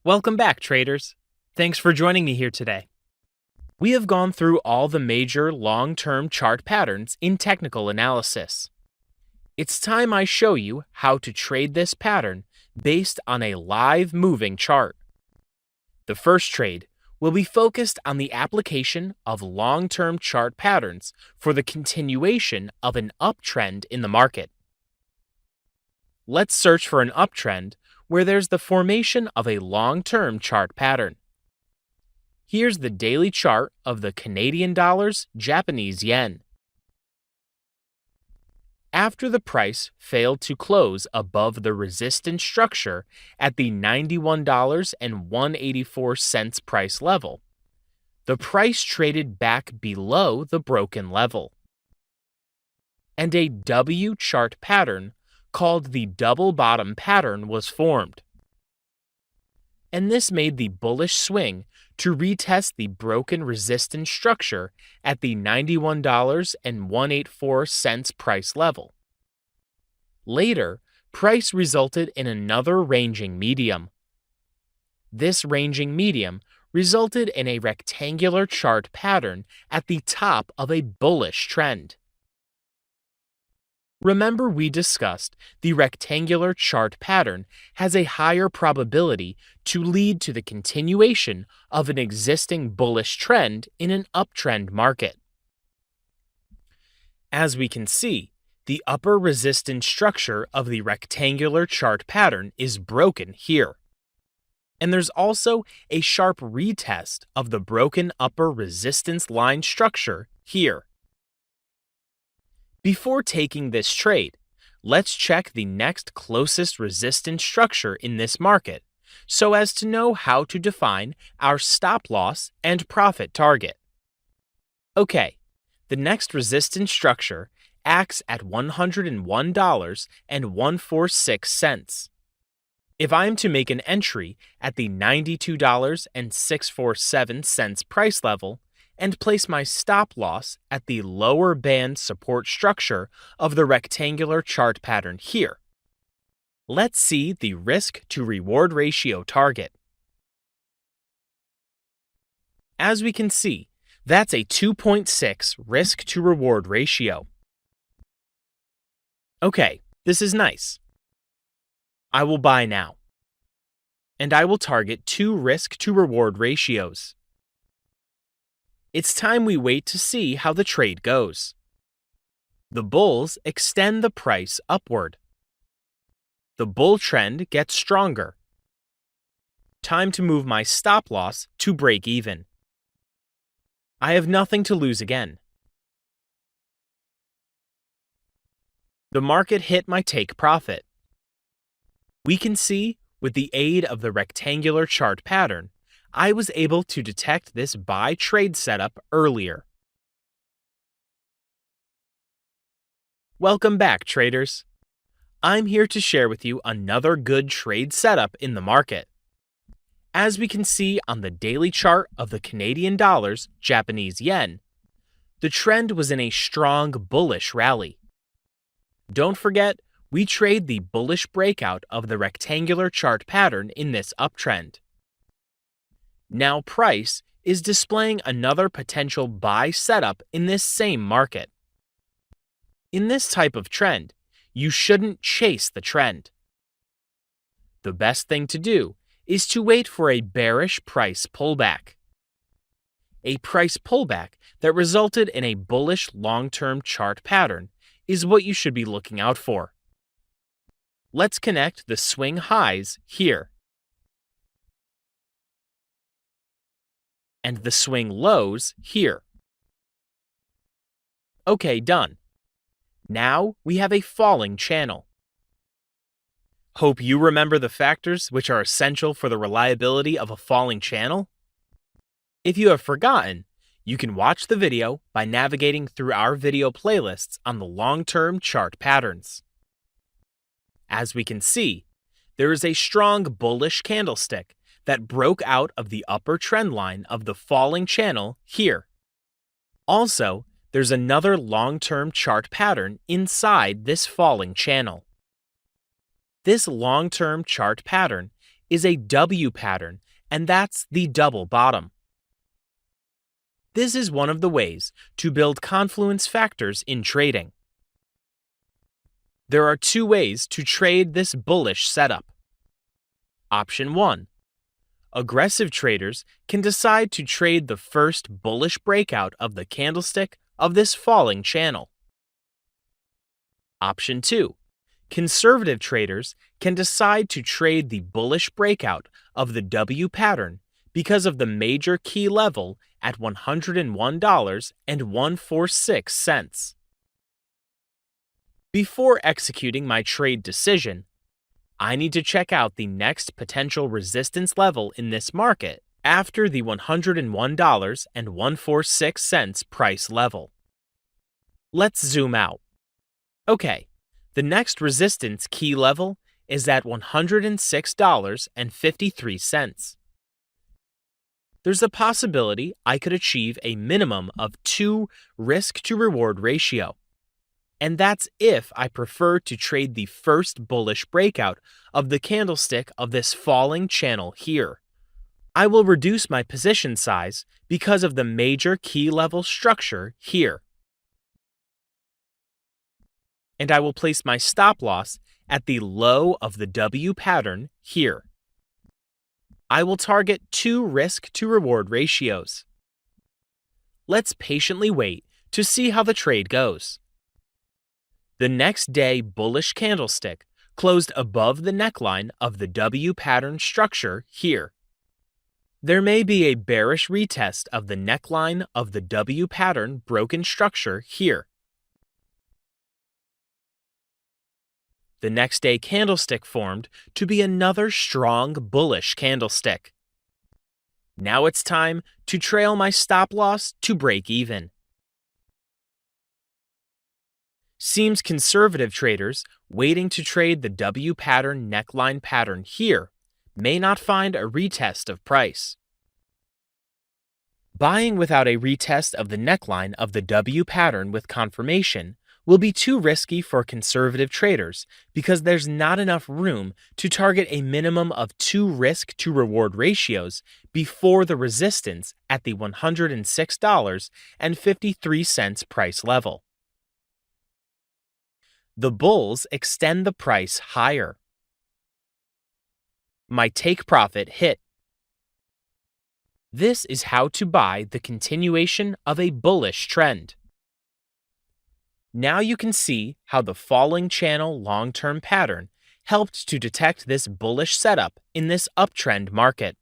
Welcome back, traders. Thanks for joining me here today. We have gone through all the major long-term chart patterns in technical analysis. It's time I show you how to trade this pattern based on a live moving chart. The first trade will be focused on the application of long-term chart patterns for the continuation of an uptrend in the market. Let's search for an uptrend where there's the formation of a long-term chart pattern. Here's the daily chart of the Canadian dollars, Japanese yen. After the price failed to close above the resistance structure at the $91.184 price level, the price traded back below the broken level. And a W chart pattern called the double bottom pattern was formed. And this made the bullish swing to retest the broken resistance structure at the $91.184 price level. Later, price resulted in another ranging medium. This ranging medium resulted in a rectangular chart pattern at the top of a bullish trend. Remember, we discussed the rectangular chart pattern has a higher probability to lead to the continuation of an existing bullish trend in an uptrend market. As we can see, the upper resistance structure of the rectangular chart pattern is broken here. And there's also a sharp retest of the broken upper resistance line structure here. Before taking this trade, let's check the next closest resistance structure in this market so as to know how to define our stop loss and profit target. Okay, the next resistance structure acts at $101.146. If I am to make an entry at the $92.647 price level, and place my stop loss at the lower band support structure of the rectangular chart pattern here. Let's see the risk to reward ratio target. As we can see, that's a 2.6 risk to reward ratio. Okay, this is nice. I will buy now. And I will target 2 risk to reward ratios. It's time we wait to see how the trade goes. The bulls extend the price upward. The bull trend gets stronger. Time to move my stop loss to break even. I have nothing to lose again. The market hit my take profit. We can see, with the aid of the rectangular chart pattern, I was able to detect this buy trade setup earlier. Welcome back, traders. I'm here to share with you another good trade setup in the market. As we can see on the daily chart of the Canadian dollars, Japanese yen, the trend was in a strong bullish rally. Don't forget, we trade the bullish breakout of the rectangular chart pattern in this uptrend. Now price is displaying another potential buy setup in this same market. In this type of trend, you shouldn't chase the trend. The best thing to do is to wait for a bearish price pullback. A price pullback that resulted in a bullish long-term chart pattern is what you should be looking out for. Let's connect the swing highs here and the swing lows here. Okay, done. Now we have a falling channel. Hope you remember the factors which are essential for the reliability of a falling channel. If you have forgotten, you can watch the video by navigating through our video playlists on the long-term chart patterns. As we can see, there is a strong bullish candlestick that broke out of the upper trend line of the falling channel here. Also, there's another long-term chart pattern inside this falling channel. This long-term chart pattern is a W pattern, and that's the double bottom. This is one of the ways to build confluence factors in trading. There are two ways to trade this bullish setup. Option 1. Aggressive traders can decide to trade the first bullish breakout of the candlestick of this falling channel. Option 2. Conservative traders can decide to trade the bullish breakout of the W pattern because of the major key level at $101.146. Before executing my trade decision, I need to check out the next potential resistance level in this market after the $101.146 price level. Let's zoom out. Okay, the next resistance key level is at $106.53. There's a possibility I could achieve a minimum of 2 risk-to-reward ratio. And that's if I prefer to trade the first bullish breakout of the candlestick of this falling channel here. I will reduce my position size because of the major key level structure here. And I will place my stop loss at the low of the W pattern here. I will target 2 risk-to-reward ratios. Let's patiently wait to see how the trade goes. The next day bullish candlestick closed above the neckline of the W pattern structure here. There may be a bearish retest of the neckline of the W pattern broken structure here. The next day candlestick formed to be another strong bullish candlestick. Now it's time to trail my stop loss to break even. Seems conservative traders waiting to trade the W pattern neckline pattern here may not find a retest of price. Buying without a retest of the neckline of the W pattern with confirmation will be too risky for conservative traders because there's not enough room to target a minimum of 2 risk-to-reward ratios before the resistance at the $106.53 price level. The bulls extend the price higher. My take profit hit. This is how to buy the continuation of a bullish trend. Now you can see how the falling channel long-term pattern helped to detect this bullish setup in this uptrend market.